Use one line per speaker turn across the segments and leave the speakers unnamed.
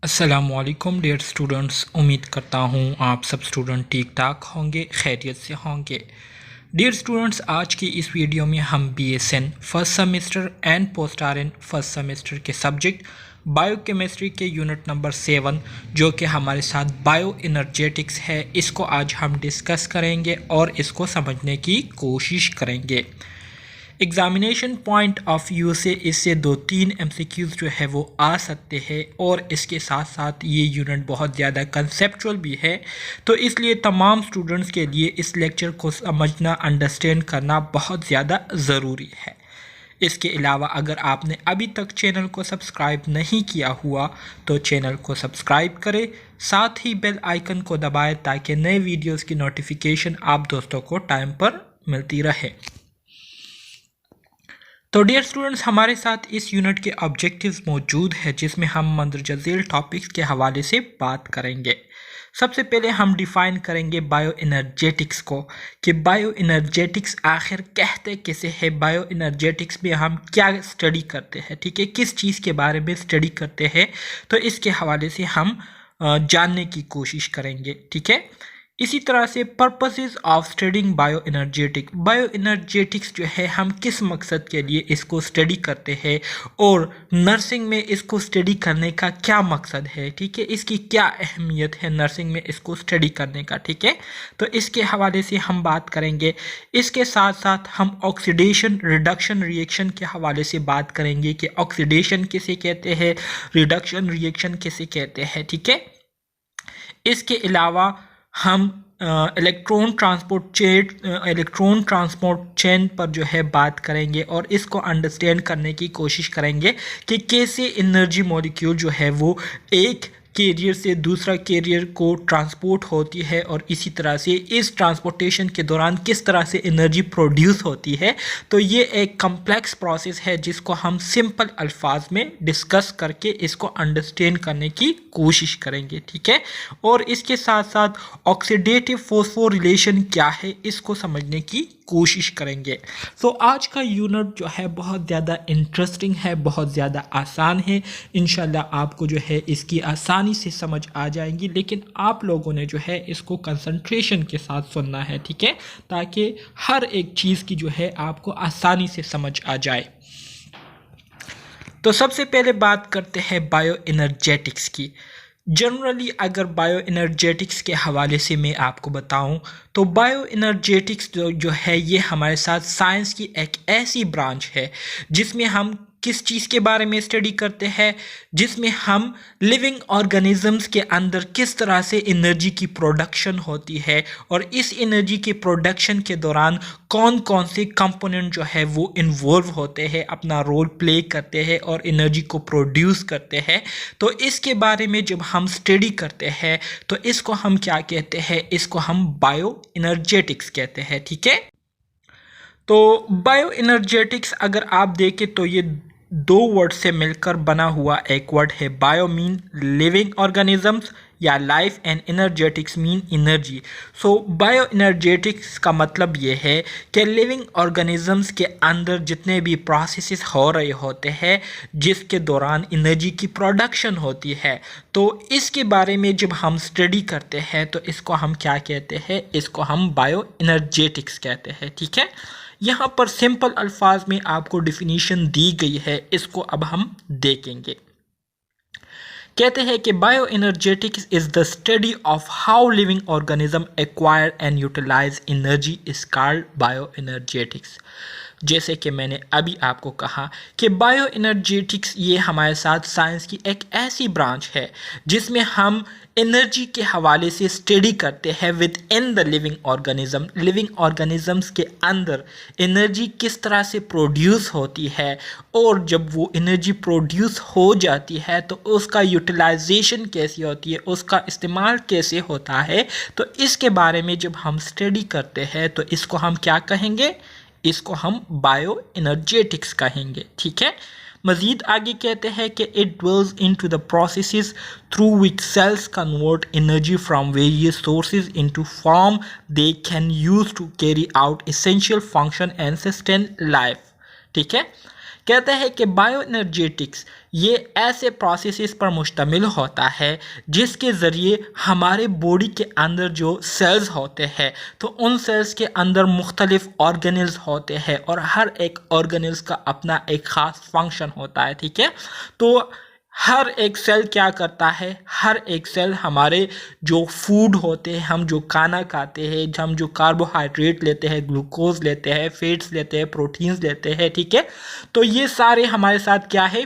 अस्सलामुअलैकुम dear students, उम्मीद करता हूँ आप सब स्टूडेंट ठीक ठाक होंगे, खैरियत से होंगे। डियर स्टूडेंट्स, आज की इस वीडियो में हम BSN first semester and post RN first semester के सब्जेक्ट बायोकेमिस्ट्री के यूनिट नंबर 7 जो कि हमारे साथ बायो एनर्जेटिक्स है, इसको आज हम डिस्कस करेंगे और इसको समझने की कोशिश करेंगे। एग्ज़ामिनेशन पॉइंट ऑफ व्यू से इससे 2-3 MCQs जो है वो आ सकते हैं और इसके साथ साथ ये यूनिट बहुत ज़्यादा कंसेप्चुअल भी है, तो इसलिए तमाम स्टूडेंट्स के लिए इस लेक्चर को समझना, अंडरस्टैंड करना बहुत ज़्यादा ज़रूरी है। इसके अलावा अगर आपने अभी तक चैनल को सब्सक्राइब नहीं किया हुआ तो चैनल को सब्सक्राइब करें, साथ ही बेल आइकन को दबाएं ताकि नए वीडियोस की नोटिफिकेशन आप दोस्तों को टाइम पर मिलती रहे। तो डियर स्टूडेंट्स, हमारे साथ इस यूनिट के ऑब्जेक्टिव्स मौजूद है जिसमें हम मंदरजा झेल टॉपिक्स के हवाले से बात करेंगे। सबसे पहले हम डिफ़ाइन करेंगे बायो एनर्जेटिक्स को कि बायो एनर्जेटिक्स आखिर कहते किसे है, बायो एनर्जेटिक्स में हम क्या स्टडी करते हैं, ठीक है, किस चीज़ के बारे में स्टडी करते हैं, तो इसके हवाले से हम जानने की कोशिश करेंगे, ठीक है। इसी तरह से purposes of studying bio energetics जो है हम किस मकसद के लिए इसको स्टडी करते हैं और नर्सिंग में इसको स्टडी करने का क्या मकसद है, ठीक है, इसकी क्या अहमियत है नर्सिंग में इसको स्टडी करने का, ठीक है, तो इसके हवाले से हम बात करेंगे। इसके साथ साथ हम ऑक्सीडेशन रिडक्शन रिएक्शन के हवाले से बात करेंगे कि ऑक्सीडेशन किसे कहते हैं, रिडक्शन रिएक्शन किसे कहते हैं, ठीक है। इसके अलावा हम इलेक्ट्रॉन ट्रांसपोर्ट चेन पर जो है बात करेंगे और इसको अंडरस्टैंड करने की कोशिश करेंगे कि कैसे एनर्जी मॉलिक्यूल जो है वो एक कैरियर से दूसरा कैरियर को ट्रांसपोर्ट होती है और इसी तरह से इस ट्रांसपोर्टेशन के दौरान किस तरह से एनर्जी प्रोड्यूस होती है। तो ये एक कम्प्लेक्स प्रोसेस है जिसको हम सिंपल अल्फाज में डिस्कस करके इसको अंडरस्टैंड करने की कोशिश करेंगे, ठीक है। और इसके साथ साथ ऑक्सीडेटिव फॉस्फोरिलेशन क्या है इसको समझने की कोशिश करेंगे। तो आज का यूनिट जो है बहुत ज़्यादा इंटरेस्टिंग है, बहुत ज़्यादा आसान है। इंशाल्लाह आपको जो है इसकी आसानी से समझ आ जाएंगी, लेकिन आप लोगों ने जो है इसको कंसंट्रेशन के साथ सुनना है, ठीक है, ताकि हर एक चीज़ की जो है आपको आसानी से समझ आ जाए। तो सबसे पहले बात करते हैं बायो एनर्जेटिक्स की। जनरली अगर बायो एनर्जेटिक्स के हवाले से मैं आपको बताऊं तो बायो एनर्जेटिक्स जो है ये हमारे साथ साइंस की एक ऐसी ब्रांच है जिसमें हम किस चीज़ के बारे में स्टडी करते हैं, जिसमें हम लिविंग ऑर्गेनिजम्स के अंदर किस तरह से एनर्जी की प्रोडक्शन होती है और इस एनर्जी के प्रोडक्शन के दौरान कौन कौन से कंपोनेंट जो है वो इन्वॉल्व होते हैं, अपना रोल प्ले करते हैं और एनर्जी को प्रोड्यूस करते हैं। तो इसके बारे में जब हम स्टडी करते हैं तो इसको हम क्या कहते हैं, इसको हम बायो एनर्जेटिक्स कहते हैं, ठीक है। तो बायो एनर्जेटिक्स अगर आप देखें तो ये दो वर्ड से मिलकर बना हुआ एक वर्ड है। बायो मीन लिविंग ऑर्गेनिजम्स या life and energetics mean energy. So bio energetics का मतलब ये है कि लिविंग ऑर्गेनिजम्स के अंदर जितने भी प्रोसेसेस हो रहे होते हैं जिसके दौरान एनर्जी की प्रोडक्शन होती है, तो इसके बारे में जब हम स्टडी करते हैं तो इसको हम क्या कहते हैं, इसको हम बायो एनर्जेटिक्स कहते हैं, ठीक है। यहाँ पर सिंपल अल्फाज में आपको डिफिनीशन दी गई है, इसको अब हम देखेंगे। कहते हैं कि bioenergetics is the study of how living organism acquire and utilise energy is called bioenergetics. जैसे कि मैंने अभी आपको कहा कि बायो एनर्जेटिक्स ये हमारे साथ साइंस की एक ऐसी ब्रांच है जिसमें हम एनर्जी के हवाले से स्टडी करते हैं with in the living organisms के अंदर एनर्जी किस तरह से प्रोड्यूस होती है और जब वो एनर्जी प्रोड्यूस हो जाती है तो उसका यूटिलाइजेशन कैसी होती है, उसका इस्तेमाल कैसे होता है। तो इसके बारे में जब हम स्टडी करते हैं तो इसको हम क्या कहेंगे, इसको हम बायो एनर्जेटिक्स कहेंगे, ठीक है। मज़ीद आगे कहते हैं कि it dwells into the processes through which cells convert energy from various sources into form they can use to carry out essential function and sustain life, ठीक है। कहते हैं कि बायो एनर्जेटिक्स ये ऐसे प्रोसेसेस पर मुश्तमिल होता है जिसके ज़रिए हमारे बॉडी के अंदर जो सेल्स होते हैं तो उन सेल्स के अंदर मुख्तलिफ ऑर्गेनल्स होते हैं और हर एक ऑर्गेनल्स का अपना एक ख़ास फंक्शन होता है। ठीक है, तो हर एक सेल क्या करता है, हर एक सेल हमारे जो फूड होते हैं, हम जो खाना खाते हैं, हम जो कार्बोहाइड्रेट लेते हैं, ग्लूकोज लेते हैं, फैट्स लेते हैं, प्रोटीन्स लेते हैं, ठीक है, तो ये सारे हमारे साथ क्या है,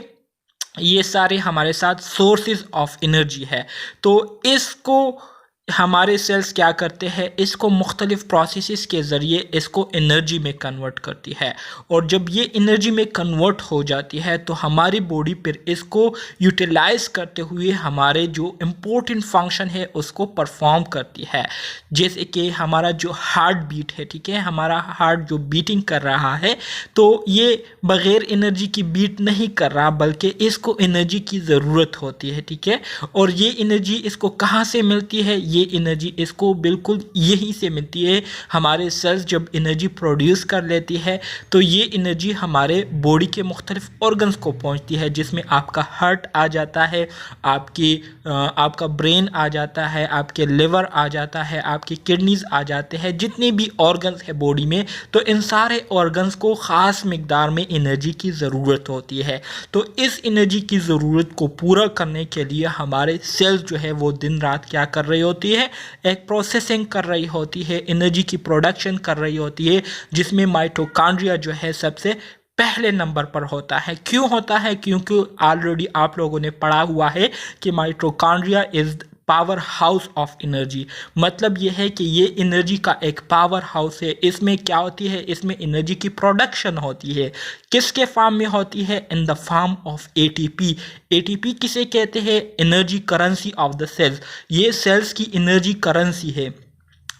ये सारे हमारे साथ सोर्सेज ऑफ एनर्जी है। तो इसको हमारे सेल्स क्या करते हैं, इसको मुख्तलिफ प्रोसेसेस के ज़रिए इसको एनर्जी में कन्वर्ट करती है और जब ये एनर्जी में कन्वर्ट हो जाती है तो हमारी बॉडी फिर इसको यूटिलाइज करते हुए हमारे जो इम्पोर्टेंट फंक्शन है उसको परफॉर्म करती है। जैसे कि हमारा जो हार्ट बीट है, ठीक है, हमारा हार्ट जो बीटिंग कर रहा है तो ये बग़ैर एनर्जी की बीट नहीं कर रहा बल्कि इसको एनर्जी की ज़रूरत होती है। ठीक है, और ये एनर्जी इसको कहाँ से मिलती है, ये एनर्जी इसको बिल्कुल यहीं से मिलती है। हमारे सेल्स जब एनर्जी प्रोड्यूस कर लेती है तो ये एनर्जी हमारे बॉडी के मुख्तलिफ ऑर्गन्स को पहुंचती है जिसमें आपका हार्ट आ जाता है, आपका ब्रेन आ जाता है, आपके लिवर आ जाता है, आपकी किडनीज आ जाते हैं, जितने भी ऑर्गन्स है बॉडी में, तो इन सारे ऑर्गन्स को ख़ास मिकदार में एनर्जी की ज़रूरत होती है। तो इस एनर्जी की ज़रूरत को पूरा करने के लिए हमारे सेल्स जो है वो दिन रात क्या कर रही होती है, एक प्रोसेसिंग कर रही होती है, एनर्जी की प्रोडक्शन कर रही होती है, जिसमें माइटोकॉन्ड्रिया जो है सबसे पहले नंबर पर होता है। क्यों होता है, क्योंकि ऑलरेडी आप लोगों ने पढ़ा हुआ है कि mitochondria is power house of energy. मतलब ये है कि ये एनर्जी का एक पावर हाउस है। इसमें क्या होती है, इसमें एनर्जी की प्रोडक्शन होती है। किसके फॉर्म में होती है, in the form of ATP. ATP किसे कहते हैं, energy currency of the cells. ये सेल्स की एनर्जी करेंसी है।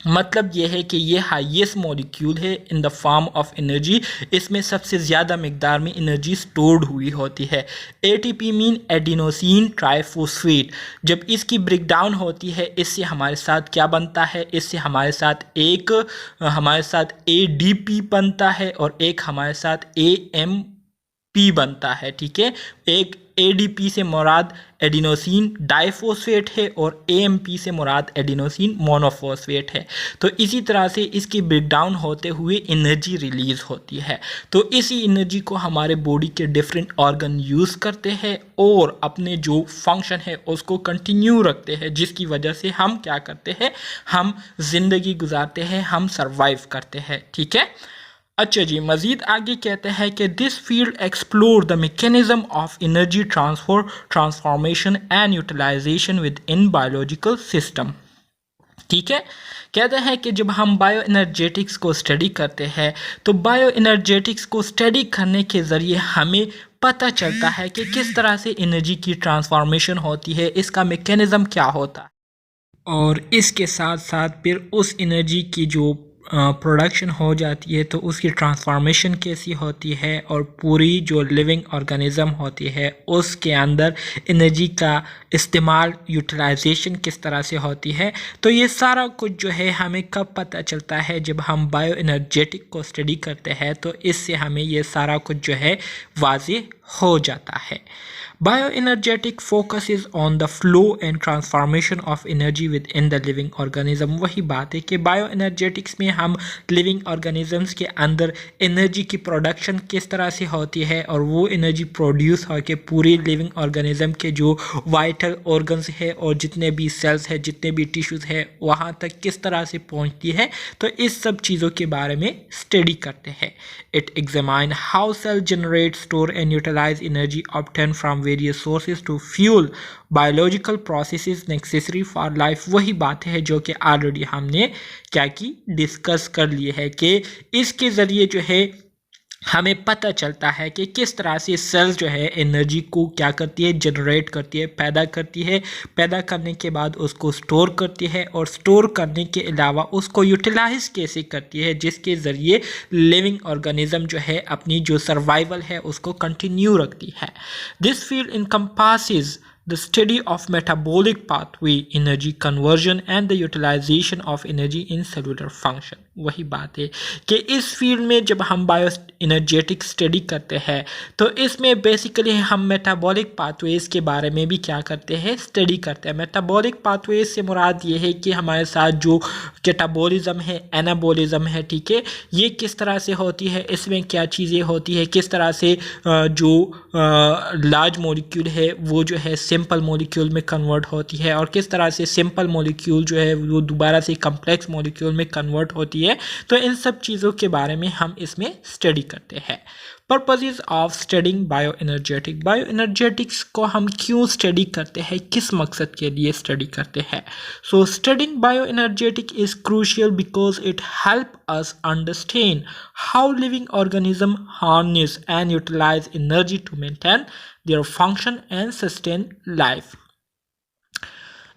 मतलब ये है कि ये हाईएस्ट मॉलिक्यूल है in the form of energy, इसमें सबसे ज़्यादा मिकदार में एनर्जी स्टोर्ड हुई होती है। ATP mean adenosine triphosphate. जब इसकी ब्रेकडाउन होती है इससे हमारे साथ क्या बनता है, इससे हमारे साथ एडीपी बनता है और एक हमारे साथ एएमपी बनता है। ठीक है, एक एडीपी से मुराद एडिनोसिन डाइफॉस्फेट है और एएमपी से मुराद एडिनोसिन मोनोफॉस्फेट है। तो इसी तरह से इसकी ब्रेकडाउन होते हुए एनर्जी रिलीज़ होती है। तो इसी एनर्जी को हमारे बॉडी के डिफरेंट ऑर्गन यूज़ करते हैं और अपने जो फंक्शन है उसको कंटिन्यू रखते हैं, जिसकी वजह से हम क्या करते हैं, हम ज़िंदगी गुजारते हैं, हम सर्वाइव करते हैं। ठीक है, अच्छा जी, मज़ीद आगे कहते हैं कि this field explore the mechanism of energy transfer, transformation and utilisation within biological system. ठीक है, कहते हैं कि जब हम बायो एनर्जेटिक्स को स्टडी करते हैं तो बायो एनर्जेटिक्स को स्टडी करने के ज़रिए हमें पता चलता है कि किस तरह से एनर्जी की ट्रांसफॉर्मेशन होती है, इसका मैकेनिज्म क्या होता है और इसके साथ साथ फिर उस एनर्जी की जो प्रोडक्शन हो जाती है तो उसकी ट्रांसफॉर्मेशन कैसी होती है और पूरी जो लिविंग ऑर्गेनिज्म होती है उसके अंदर एनर्जी का इस्तेमाल, यूटिलाइजेशन किस तरह से होती है। तो ये सारा कुछ जो है हमें कब पता चलता है, जब हम बायो एनर्जेटिक को स्टडी करते हैं तो इससे हमें ये सारा कुछ जो है वाज़ेह हो जाता है। Bioenergetic focuses on the flow and transformation of energy within the living organism. वही बात है कि बायोएनर्जेटिक्स में हम लिविंग ऑर्गेनिजम्स के अंदर एनर्जी की प्रोडक्शन किस तरह से होती है और वो एनर्जी प्रोड्यूस होकर पूरी लिविंग ऑर्गेनिज्म के जो वाइटल ऑर्गन्स है और जितने भी सेल्स है, जितने भी टिश्यूज़ है, वहाँ तक किस तरह से पहुँचती है, तो इस सब चीज़ों के बारे में स्टडी करते हैं। It examine how cell generate, store and utilise energy obtain from various sources to fuel biological processes necessary for life। वही बात है जो कि ऑलरेडी हमने क्या की, डिस्कस कर ली है कि इसके ज़रिए जो है हमें पता चलता है कि किस तरह से सेल्स जो है एनर्जी को क्या करती है, जनरेट करती है, पैदा करती है, पैदा करने के बाद उसको स्टोर करती है और स्टोर करने के अलावा उसको यूटिलाइज कैसे करती है, जिसके ज़रिए लिविंग ऑर्गेनिज्म जो है अपनी जो सर्वाइवल है उसको कंटिन्यू रखती है। This field encompasses the study of metabolic pathway, energy conversion and the utilization of energy in cellular function। वही बात है कि इस फील्ड में जब हम बायो एनर्जेटिक स्टडी करते हैं तो इसमें बेसिकली हम मेटाबॉलिक पाथवेज के बारे में भी क्या करते हैं, स्टडी करते हैं। मेटाबॉलिक पाथवेज से मुराद ये है कि हमारे साथ जो कैटाबॉलिज्म है, एनाबॉलिज्म है, ठीक है, ये किस तरह से होती है, इसमें क्या चीज़ें होती है, किस तरह से जो लार्ज मॉलिक्यूल है वो जो है सिंपल मॉलिक्यूल में कन्वर्ट होती है और किस तरह से सिंपल मॉलिक्यूल जो है वो दोबारा से कम्प्लेक्स मॉलिक्यूल में कन्वर्ट होती है। तो इन सब चीज़ों के बारे में हम इसमें स्टडी करते हैं। Purposes of studying bio energetic, bio energetics को हम क्यों स्टडी करते हैं, किस मकसद के लिए स्टडी करते हैं। सो studying bio energetic is crucial because it help us understand how living organism harness and utilize energy to maintain their function and sustain life।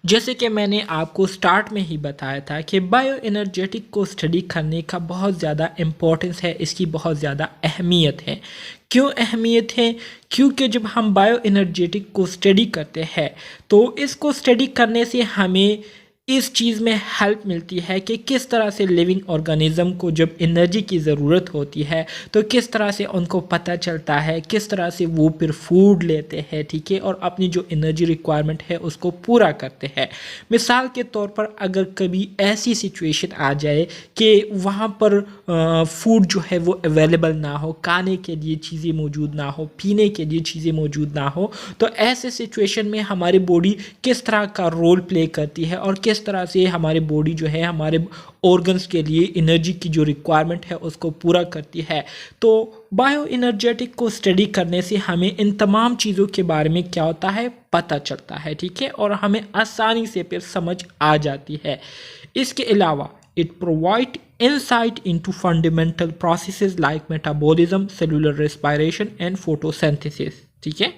जैसे कि मैंने आपको स्टार्ट में ही बताया था कि बायो एनर्जेटिक को स्टडी करने का बहुत ज़्यादा इम्पोर्टेंस है, इसकी बहुत ज़्यादा अहमियत है। क्यों अहमियत है? क्योंकि जब हम बायो एनर्जेटिक को स्टडी करते हैं तो इसको स्टडी करने से हमें इस चीज़ में हेल्प मिलती है कि किस तरह से लिविंग ऑर्गेनिज्म को जब एनर्जी की ज़रूरत होती है तो किस तरह से उनको पता चलता है, किस तरह से वो फिर फूड लेते हैं, ठीक है, और अपनी जो एनर्जी रिक्वायरमेंट है उसको पूरा करते हैं। मिसाल के तौर पर अगर कभी ऐसी सिचुएशन आ जाए कि वहाँ पर फूड जो है वो अवेलेबल ना हो, खाने के लिए चीज़ें मौजूद ना हो, पीने के लिए चीज़ें मौजूद ना हो, तो ऐसे सिचुएशन में हमारी बॉडी किस तरह का रोल प्ले करती है और किस तरह से हमारी बॉडी जो है हमारे ऑर्गन्स के लिए एनर्जी की जो रिक्वायरमेंट है उसको पूरा करती है। तो बायो एनर्जेटिक को स्टडी करने से हमें इन तमाम चीज़ों के बारे में क्या होता है, पता चलता है, ठीक है, और हमें आसानी से फिर समझ आ जाती है। इसके अलावा it provide insight into fundamental processes like metabolism, cellular respiration and photosynthesis। ठीक है,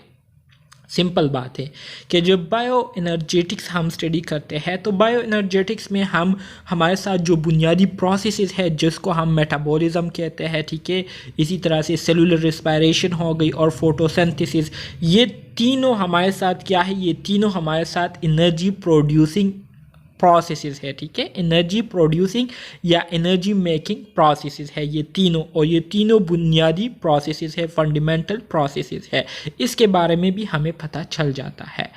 सिंपल बात है कि जब बायो एनर्जेटिक्स हम स्टडी करते हैं तो बायो एनर्जेटिक्स में हम हमारे साथ जो बुनियादी प्रोसेसेस है जिसको हम मेटाबॉलिज्म कहते हैं, ठीक है, इसी तरह से सेलुलर रिस्पायरेशन हो गई और फोटोसिंथेसिस, ये तीनों हमारे साथ क्या है, ये तीनों हमारे साथ एनर्जी प्रोड्यूसिंग प्रोसेसेस है, ठीक है, एनर्जी प्रोड्यूसिंग या एनर्जी मेकिंग प्रोसेसेस है ये तीनों, और ये तीनों बुनियादी प्रोसेसेस है, फंडामेंटल प्रोसेसेस है, इसके बारे में भी हमें पता चल जाता है।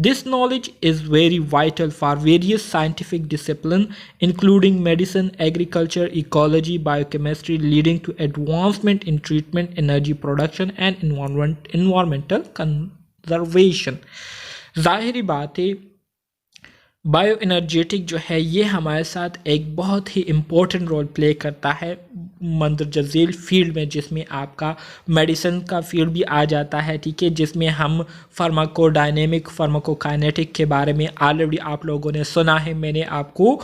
This knowledge is very vital for various scientific discipline including medicine, agriculture, ecology, biochemistry, leading to advancement in treatment, energy production and environmental conservation. जाहिर बात है बायो एनर्जेटिक जो है ये हमारे साथ एक बहुत ही इम्पोर्टेंट रोल प्ले करता है मंदरजा झेल फील्ड में, जिसमें आपका मेडिसिन का फील्ड भी आ जाता है, ठीक है, जिसमें हम फार्माकोडायनेमिक, फार्माकोकाइनेटिक के बारे में ऑलरेडी आप लोगों ने सुना है। मैंने आपको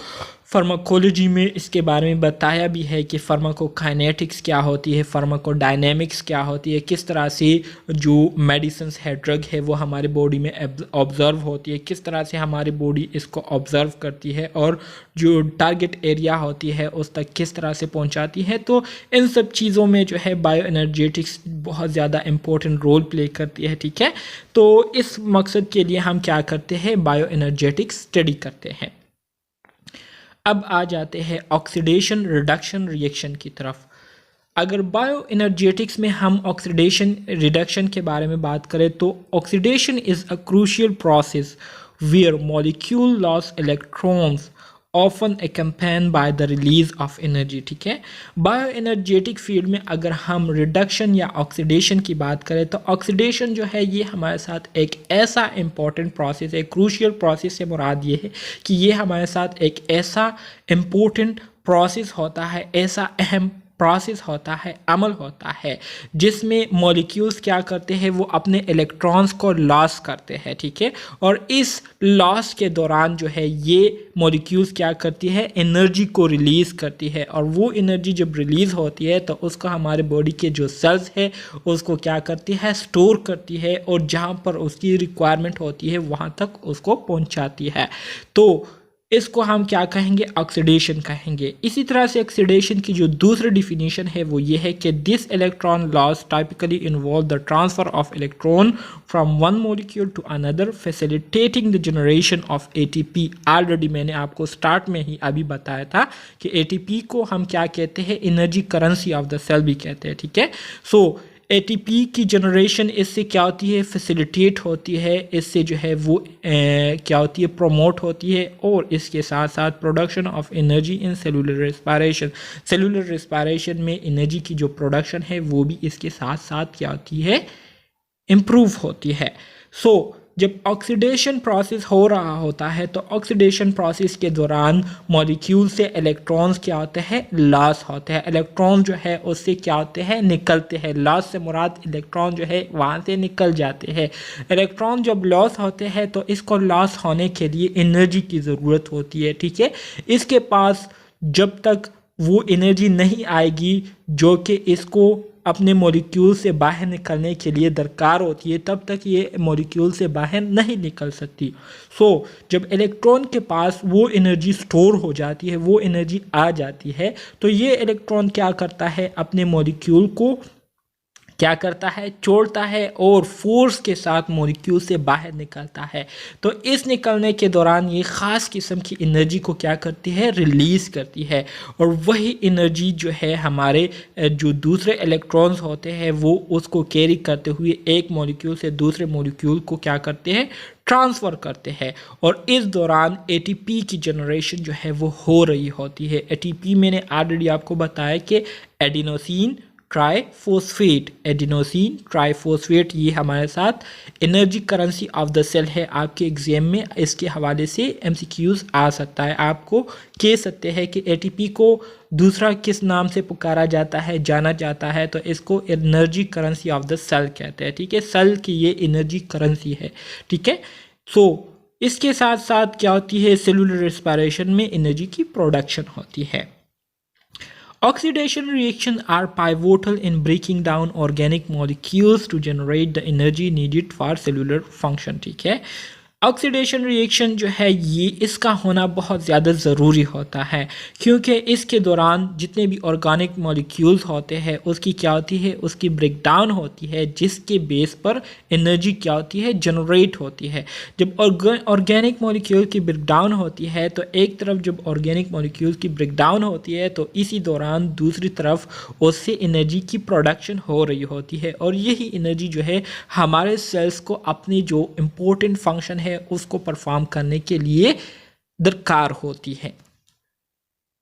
फार्माकोलॉजी में इसके बारे में बताया भी है कि फार्माकोकाइनेटिक्स क्या होती है, फार्माकोडायनेमिक्स क्या होती है, किस तरह से जो मेडिसिन्स है, ड्रग है, वो हमारे बॉडी में ऑब्ज़र्व होती है, किस तरह से हमारी बॉडी इसको ऑब्ज़र्व करती है और जो टारगेट एरिया होती है उस तक किस तरह से पहुंचाती है। तो इन सब चीज़ों में जो है बायो एनर्जेटिक्स बहुत ज़्यादा इम्पोर्टेंट रोल प्ले करती है, ठीक है। तो इस मकसद के लिए हम क्या करते हैं, बायो एनर्जेटिक्स स्टडी करते हैं। अब आ जाते हैं ऑक्सीडेशन रिडक्शन रिएक्शन की तरफ। अगर बायो एनर्जेटिक्स में हम ऑक्सीडेशन रिडक्शन के बारे में बात करें तो oxidation is a crucial process where molecule loss electrons often accompanied by the release of energy। ठीक है, बायो एनर्जेटिक फील्ड में अगर हम रिडक्शन या ऑक्सीडेशन की बात करें तो ऑक्सीडेशन जो है ये हमारे साथ एक ऐसा इम्पॉर्टेंट प्रोसेस है, क्रूशियल प्रोसेस से मुराद ये है कि ये हमारे साथ एक ऐसा इम्पोर्टेंट प्रोसेस होता है, ऐसा अहम प्रोसेस होता है, अमल होता है, जिसमें मॉलिक्यूल्स क्या करते हैं, वो अपने इलेक्ट्रॉन्स को लॉस करते हैं, ठीक है, और इस लॉस के दौरान जो है ये मॉलिक्यूल्स क्या करती है, एनर्जी को रिलीज़ करती है, और वो एनर्जी जब रिलीज़ होती है तो उसको हमारे बॉडी के जो सेल्स है उसको क्या करती है, स्टोर करती है, और जहाँ पर उसकी रिक्वायरमेंट होती है वहाँ तक उसको पहुँचाती है। तो इसको हम क्या कहेंगे, ऑक्सीडेशन कहेंगे। इसी तरह से ऑक्सीडेशन की जो दूसरी डिफिनीशन है वो ये है कि this electron loss typically involve the transfer of electron from one molecule to another facilitating the generation of ATP. Already मैंने आपको स्टार्ट में ही अभी बताया था कि एटीपी को हम क्या कहते हैं, energy currency of the cell भी कहते हैं, ठीक है। सो एटीपी की जनरेशन इससे क्या होती है, फैसिलिटेट होती है, इससे जो है वो क्या होती है, प्रमोट होती है। और इसके साथ साथ production of energy in cellular respiration, cellular respiration में एनर्जी की जो प्रोडक्शन है वो भी इसके साथ साथ क्या होती है, इम्प्रूव होती है। सो जब ऑक्सीडेशन प्रोसेस हो रहा होता है तो ऑक्सीडेशन प्रोसेस के दौरान मॉलिक्यूल से इलेक्ट्रॉन्स क्या होते हैं, लॉस होते हैं। इलेक्ट्रॉन जो है उससे क्या होते हैं, निकलते हैं। लॉस से मुराद इलेक्ट्रॉन जो है वहाँ से निकल जाते हैं। इलेक्ट्रॉन जब लॉस होते हैं तो इसको लॉस होने के लिए एनर्जी की ज़रूरत होती है, ठीक है। इसके पास जब तक वो एनर्जी नहीं आएगी जो कि इसको अपने मॉलिक्यूल से बाहर निकलने के लिए दरकार होती है, तब तक ये मॉलिक्यूल से बाहर नहीं निकल सकती। सो जब इलेक्ट्रॉन के पास वो एनर्जी स्टोर हो जाती है, वो एनर्जी आ जाती है, तो ये इलेक्ट्रॉन क्या करता है, अपने मॉलिक्यूल को क्या करता है, छोड़ता है और फोर्स के साथ मॉलिक्यूल से बाहर निकलता है। तो इस निकलने के दौरान ये ख़ास किस्म की एनर्जी को क्या करती है, रिलीज़ करती है। और वही एनर्जी जो है हमारे जो दूसरे इलेक्ट्रॉन्स होते हैं वो उसको कैरी करते हुए एक मॉलिक्यूल से दूसरे मॉलिक्यूल को क्या करते हैं, ट्रांसफ़र करते हैं। और इस दौरान एटीपी की जनरेशन जो है वो हो रही होती है। एटीपी मैंने ऑलरेडी आपको बताया कि एडिनोसिन ट्राइफॉस्फेट, एडिनोसिन ट्राइफॉस्फेट, ये हमारे साथ energy currency of the cell है। आपके एग्जाम में इसके हवाले से एमसीक्यूज आ सकता है। आपको कह सकते हैं कि एटीपी को दूसरा किस नाम से पुकारा जाता है, जाना जाता है, तो इसको energy currency of the cell कहते हैं, ठीक है। सेल की ये एनर्जी करेंसी है, ठीक है। सो इसके साथ साथ क्या होती है, सेलुलर रेस्पिरेशन में एनर्जी की प्रोडक्शन होती है। Oxidation reactions are pivotal in breaking down organic molecules to generate the energy needed for cellular function, ठीक है। ऑक्सीडेशन रिएक्शन जो है ये इसका होना बहुत ज़्यादा ज़रूरी होता है, क्योंकि इसके दौरान जितने भी ऑर्गेनिक मॉलिक्यूल्स होते हैं उसकी क्या होती है, उसकी ब्रेकडाउन होती है, जिसके बेस पर एनर्जी क्या होती है, जनरेट होती है। जब ऑर्गेनिक मॉलिक्यूल की ब्रेकडाउन होती है तो एक तरफ जब ऑर्गेनिक मॉलिक्यूल की ब्रेकडाउन होती है तो इसी दौरान दूसरी तरफ उससे एनर्जी की प्रोडक्शन हो रही होती है। और यही एनर्जी जो है हमारे सेल्स को अपनी जो इम्पोर्टेंट फंक्शन है उसको परफॉर्म करने के लिए दरकार होती है।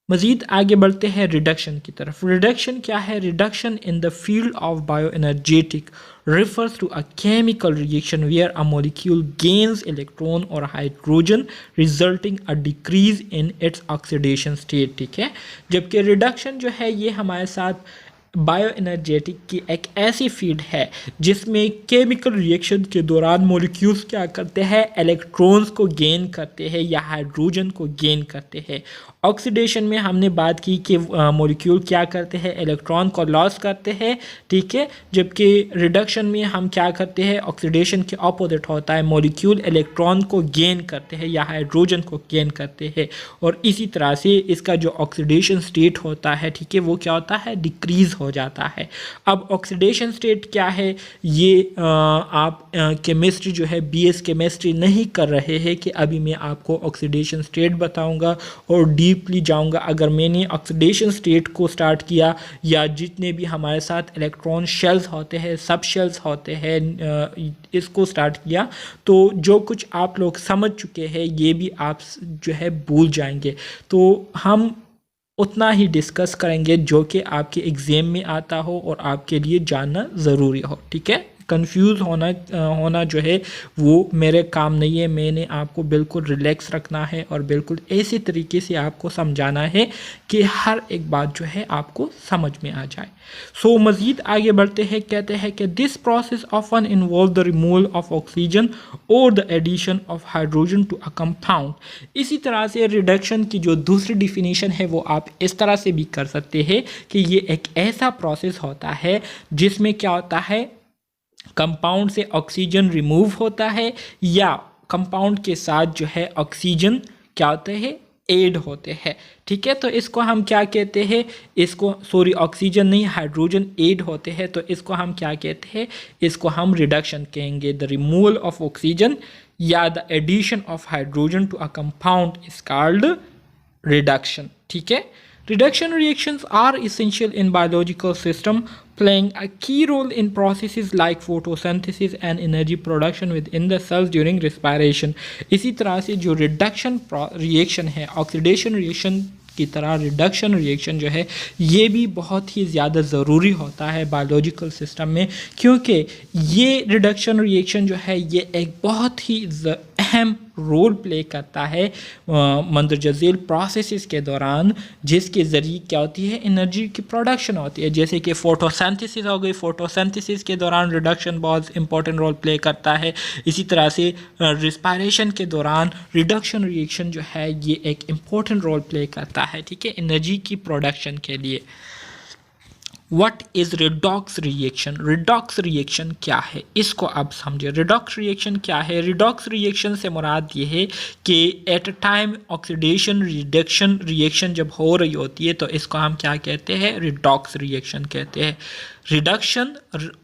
मज़ीद आगे बढ़ते हैं रिडक्शन की तरफ। रिडक्शन क्या है, reduction in the field of bioenergetic refers to a chemical reaction where a molecule gains electron or hydrogen resulting a decrease in its oxidation state, ठीक है। जबकि रिडक्शन जो है ये हमारे साथ बायो एनर्जेटिक की एक ऐसी फील्ड है जिसमें केमिकल रिएक्शन के दौरान मॉलिक्यूल्स क्या करते हैं, इलेक्ट्रॉन्स को गेन करते हैं या हाइड्रोजन को गेन करते हैं। ऑक्सीडेशन में हमने बात की कि मॉलिक्यूल क्या करते हैं, इलेक्ट्रॉन को लॉस करते हैं, ठीक है। जबकि रिडक्शन में हम क्या करते हैं, ऑक्सीडेशन के ऑपोजिट होता है, मॉलिक्यूल इलेक्ट्रॉन को गेन करते हैं या हाइड्रोजन को गेन करते हैं। और इसी तरह से इसका जो ऑक्सीडेशन स्टेट होता है, ठीक है, वो क्या होता है, डिक्रीज़ हो जाता है। अब ऑक्सीडेशन स्टेट क्या है, ये आप केमिस्ट्री जो है बीएस केमिस्ट्री नहीं कर रहे हैं कि अभी मैं आपको ऑक्सीडेशन स्टेट बताऊंगा और डीपली जाऊंगा। अगर मैंने ऑक्सीडेशन स्टेट को स्टार्ट किया या जितने भी हमारे साथ इलेक्ट्रॉन शेल्स होते हैं, सब शेल्स होते हैं, इसको स्टार्ट किया तो जो कुछ आप लोग समझ चुके हैं ये भी आप जो है भूल जाएंगे। तो हम उतना ही डिस्कस करेंगे जो कि आपके एग्ज़ाम में आता हो और आपके लिए जानना ज़रूरी हो, ठीक है। कंफ्यूज होना जो है वो मेरे काम नहीं है। मैंने आपको बिल्कुल रिलैक्स रखना है और बिल्कुल ऐसे तरीके से आपको समझाना है कि हर एक बात जो है आपको समझ में आ जाए। सो मज़ीद आगे बढ़ते हैं, कहते हैं कि this process often involve the removal of oxygen और the addition of hydrogen to a compound. इसी तरह से रिडक्शन की जो दूसरी डिफिनीशन है वो आप इस तरह से भी कर सकते हैं कि ये एक ऐसा प्रोसेस होता है जिसमें क्या होता है, कंपाउंड से ऑक्सीजन रिमूव होता है या कंपाउंड के साथ जो है ऑक्सीजन क्या होते हैं, एड होते हैं। ठीक है, तो इसको हम क्या कहते हैं, इसको सॉरी ऑक्सीजन नहीं, हाइड्रोजन एड होते हैं, तो इसको हम क्या कहते हैं, इसको हम रिडक्शन कहेंगे। द रिमूवल ऑफ ऑक्सीजन या the addition of hydrogen to a compound is called reduction. ठीक है, reduction reactions are essential in biological system, playing a key role in processes like photosynthesis and energy production within the cells during respiration। इसी तरह से जो reduction reaction है, oxidation reaction की तरह reduction reaction जो है ये भी बहुत ही ज़्यादा ज़रूरी होता है बायोलॉजिकल सिस्टम में, क्योंकि ये रिडक्शन रिएक्शन जो है ये एक बहुत ही अहम रोल प्ले करता है मंदरजा झेल प्रोसेसेस के दौरान, जिसके ज़रिए क्या होती है, एनर्जी की प्रोडक्शन होती है। जैसे कि फोटोसिंथेसिस हो गई, फोटोसिंथेसिस के दौरान रिडक्शन बहुत इंपॉर्टेंट रोल प्ले करता है। इसी तरह से रिस्पायरेशन के दौरान रिडक्शन रिएक्शन जो है ये एक इम्पॉर्टेंट रोल प्ले करता है, ठीक है, एनर्जी की प्रोडक्शन के लिए। What is redox reaction? Redox reaction क्या है, इसको अब समझे। रिडॉक्स रिएक्शन क्या है? रिडॉक्स रिएक्शन से मुराद ये है कि at a time oxidation reduction reaction जब हो रही होती है तो इसको हम क्या कहते हैं, रिडॉक्स रिएक्शन कहते हैं। रिडक्शन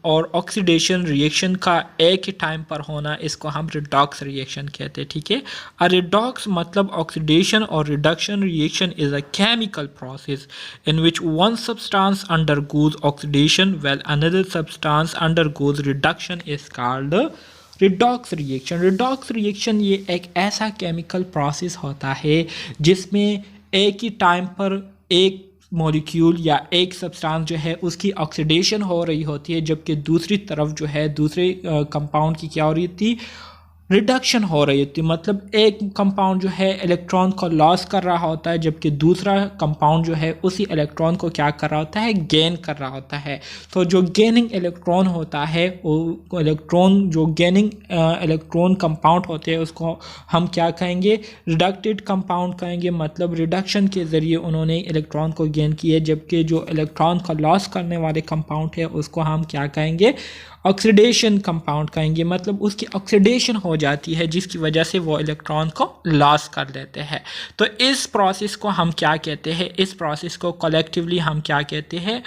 और ऑक्सीडेशन रिएक्शन का एक ही टाइम पर होना, इसको हम रिडॉक्स रिएक्शन कहते हैं, ठीक है। अ रिडॉक्स मतलब ऑक्सीडेशन और reduction reaction is a chemical process in which one substance undergoes oxidation whale another substance undergoes reduction is called redox reaction. Redox reaction ये एक ऐसा केमिकल प्रोसेस होता है जिसमें एक ही टाइम पर एक मॉलिक्यूल या एक सब्सटेंस जो है उसकी ऑक्सीडेशन हो रही होती है, जबकि दूसरी तरफ जो है दूसरे कंपाउंड की क्या हो रही थी, रिडक्शन हो रही होती है। मतलब एक कंपाउंड जो है इलेक्ट्रॉन को लॉस कर रहा होता है, जबकि दूसरा कंपाउंड जो है उसी इलेक्ट्रॉन को क्या कर रहा होता है, गेन कर रहा होता है। तो जो गेनिंग इलेक्ट्रॉन होता है, वो इलेक्ट्रॉन जो गेनिंग इलेक्ट्रॉन कंपाउंड होते हैं उसको हम क्या कहेंगे, रिडक्टेड कंपाउंड कहेंगे। मतलब रिडक्शन के ज़रिए उन्होंने इलेक्ट्रॉन को गेन किया, जबकि जो इलेक्ट्रॉन को लॉस करने वाले कंपाउंड है उसको हम क्या कहेंगे, ऑक्सीडेशन कंपाउंड कहेंगे। मतलब उसकी ऑक्सीडेशन हो जाती है जिसकी वजह से वो इलेक्ट्रॉन को लॉस कर लेते हैं। तो इस प्रोसेस को हम क्या कहते हैं, इस प्रोसेस को कलेक्टिवली हम क्या कहते हैं,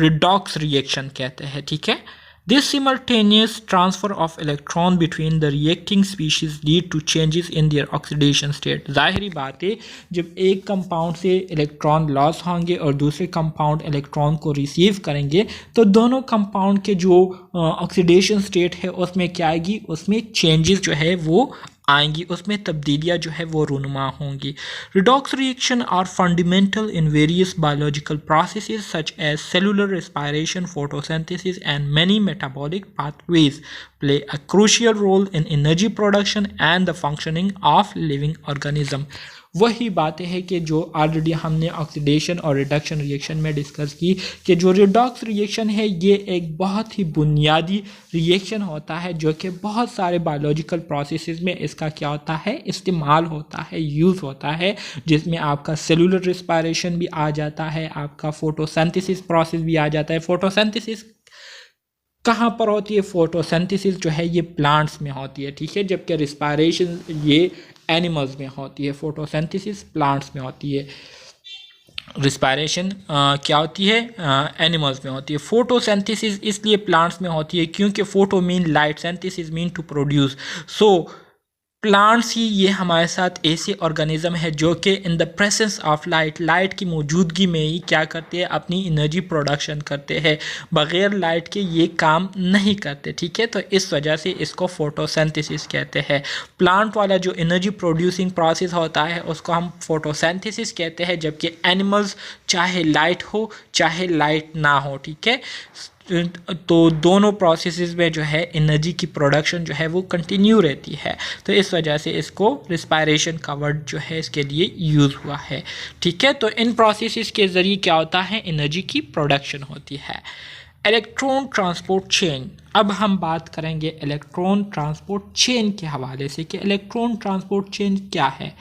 रिडॉक्स रिएक्शन कहते हैं, ठीक है। This simultaneous transfer of electron between the reacting species lead to changes in their oxidation state। ज़ाहिरी बात है, जब एक कंपाउंड से इलेक्ट्रॉन लॉस होंगे और दूसरे कंपाउंड इलेक्ट्रॉन को रिसीव करेंगे तो दोनों कंपाउंड के जो ऑक्सीडेशन स्टेट है उसमें क्या आएगी, उसमें चेंजेस जो है वो आएंगी, उसमें तब्दीलियाँ जो है वो रूनुमा होंगी। Redox reaction are fundamental in various biological processes such as cellular respiration, photosynthesis and many metabolic pathways play a crucial role in energy production and the functioning of living organism. वही बातें हैं कि जो ऑलरेडी हमने oxidation और reduction reaction में discuss की, कि जो रिडॉक्स रिएक्शन है ये एक बहुत ही बुनियादी रिएक्शन होता है जो कि बहुत सारे बायोलॉजिकल प्रोसेसेस में इसका क्या होता है, इस्तेमाल होता है, यूज़ होता है, जिसमें आपका सेलुलर रिस्पायरेशन भी आ जाता है, आपका फोटोसिंथेसिस प्रोसेस भी आ जाता है। फोटोसिंथेसिस कहाँ पर होती है, फोटोसिंथेसिस जो है ये प्लांट्स में होती है, ठीक है, जबकि रिस्पायरेशन ये एनिमल्स में होती है, फोटोसिंथेसिस प्लांट्स में होती है, रिस्पायरेशन क्या होती है, एनिमल्स में होती है। फोटोसिंथेसिस इसलिए प्लांट्स में होती है क्योंकि photo mean light, synthesis mean to produce. So plants ही ये हमारे साथ ऐसे ऑर्गेनिज्म है जो कि in the presence of light, light की मौजूदगी में ही क्या करते हैं, अपनी एनर्जी प्रोडक्शन करते हैं, बग़ैर लाइट के ये काम नहीं करते, ठीक है। तो इस वजह से इसको फोटोसिंथेसिस कहते हैं। प्लांट वाला जो एनर्जी प्रोड्यूसिंग प्रोसेस होता है उसको हम फोटोसिंथेसिस कहते हैं, जबकि एनिमल्स चाहे लाइट हो चाहे लाइट ना हो, ठीक है, तो दोनों प्रोसेसेस में जो है एनर्जी की प्रोडक्शन जो है वो कंटिन्यू रहती है। तो इस वजह से इसको रिस्पायरेशन का वर्ड जो है इसके लिए यूज़ हुआ है, ठीक है। तो इन प्रोसेसेस के ज़रिए क्या होता है, एनर्जी की प्रोडक्शन होती है। Electron transport chain. अब हम बात करेंगे इलेक्ट्रॉन ट्रांसपोर्ट चेन के हवाले से कि इलेक्ट्रॉन ट्रांसपोर्ट चेन क्या है।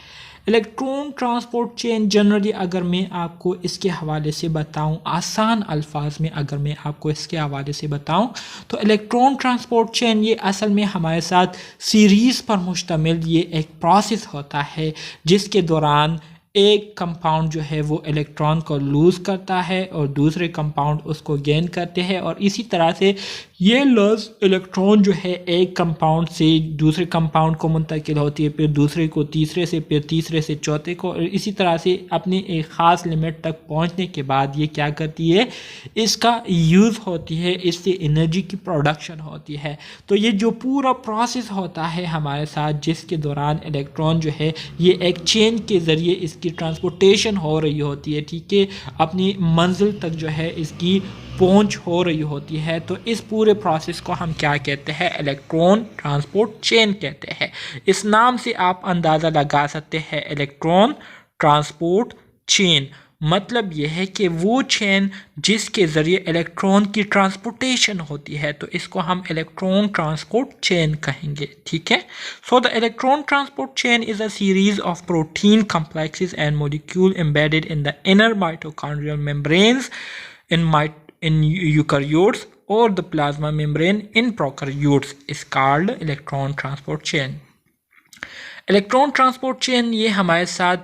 इलेक्ट्रॉन ट्रांसपोर्ट चेन जनरली अगर मैं आपको इसके हवाले से बताऊं, आसान अल्फाज में अगर मैं आपको इसके हवाले से बताऊं, तो इलेक्ट्रॉन ट्रांसपोर्ट चेन ये असल में हमारे साथ सीरीज़ पर मुश्तमिल ये एक प्रोसेस होता है जिसके दौरान एक कंपाउंड जो है वो इलेक्ट्रॉन को लूज़ करता है और दूसरे कंपाउंड उसको गेन करते हैं, और इसी तरह से ये लॉस इलेक्ट्रॉन जो है एक कंपाउंड से दूसरे कंपाउंड को मुंतकिल होती है, फिर दूसरे को तीसरे से, फिर तीसरे से चौथे को, और इसी तरह से अपनी एक ख़ास लिमिट तक पहुंचने के बाद ये क्या करती है, इसका यूज़ होती है, इससे एनर्जी की प्रोडक्शन होती है। तो ये जो पूरा प्रोसेस होता है हमारे साथ जिसके दौरान इलेक्ट्रॉन जो है ये एक चेन के ज़रिए इसकी ट्रांसपोर्टेशन हो रही होती है, ठीक है, अपनी मंजिल तक जो है इसकी पहुंच हो रही होती है। तो इस पूरे प्रोसेस को हम क्या कहते हैं, इलेक्ट्रॉन ट्रांसपोर्ट चेन कहते हैं। इस नाम से आप अंदाज़ा लगा सकते हैं इलेक्ट्रॉन ट्रांसपोर्ट चेन मतलब यह है कि वो चेन जिसके ज़रिए इलेक्ट्रॉन की ट्रांसपोर्टेशन होती है, तो इसको हम इलेक्ट्रॉन ट्रांसपोर्ट चेन कहेंगे, ठीक है। So the electron transport chain is a series of protein complexes and molecule embedded in the inner mitochondrial membranes in eukaryotes or the plasma membrane in prokaryotes is called electron transport chain. Electron transport chain ये हमारे साथ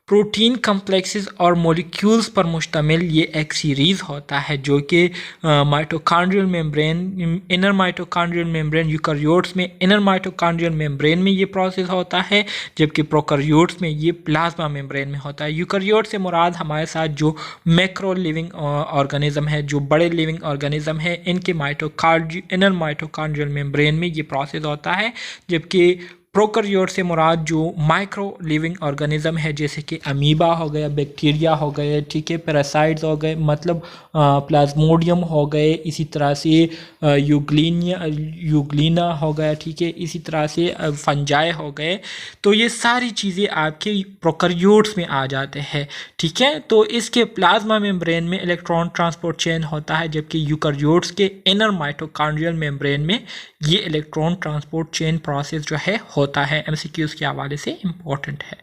protein complexes और molecules पर मुश्तमिल ये एक series होता है जो कि mitochondrial membrane, inner mitochondrial membrane eukaryotes में इनर माइटोकॉन्ड्रियल मेम्ब्रेन में ये प्रोसेस होता है, जबकि प्रोकैरियोट्स में ये प्लाज्मा मेम्ब्रेन में होता है। यूकैरियोट से मुराद हमारे साथ जो मैक्रो लिविंग ऑर्गेनिज्म है, जो बड़े लिविंग ऑर्गेनिज्म है, इनके इनर माइटोकॉन्ड्रियल मेम्ब्रेन में ये प्रोसेस होता है, जबकि प्रोकैरियोट से मुराद जो माइक्रो लिविंग ऑर्गेनिज्म है जैसे कि अमीबा हो गया, बैक्टीरिया हो गए, ठीक है, पैरासाइट्स हो गए, मतलब प्लाज्मोडियम हो गए, इसी तरह से यूग्लिना हो गया, ठीक है, इसी तरह से फंजाई हो गए। तो ये सारी चीज़ें आपके प्रोकैरियोट्स में आ जाते हैं, ठीक है। तो इसके प्लाज्मा मेम्ब्रेन में इलेक्ट्रॉन ट्रांसपोर्ट चेन होता है, जबकि यूकैरियोट्स के इनर माइटोकॉन्ड्रियल मेम्ब्रेन में ये इलेक्ट्रॉन ट्रांसपोर्ट चेन प्रोसेस जो है होता है। एमसीक्यूज के हवाले से इम्पोर्टेंट है।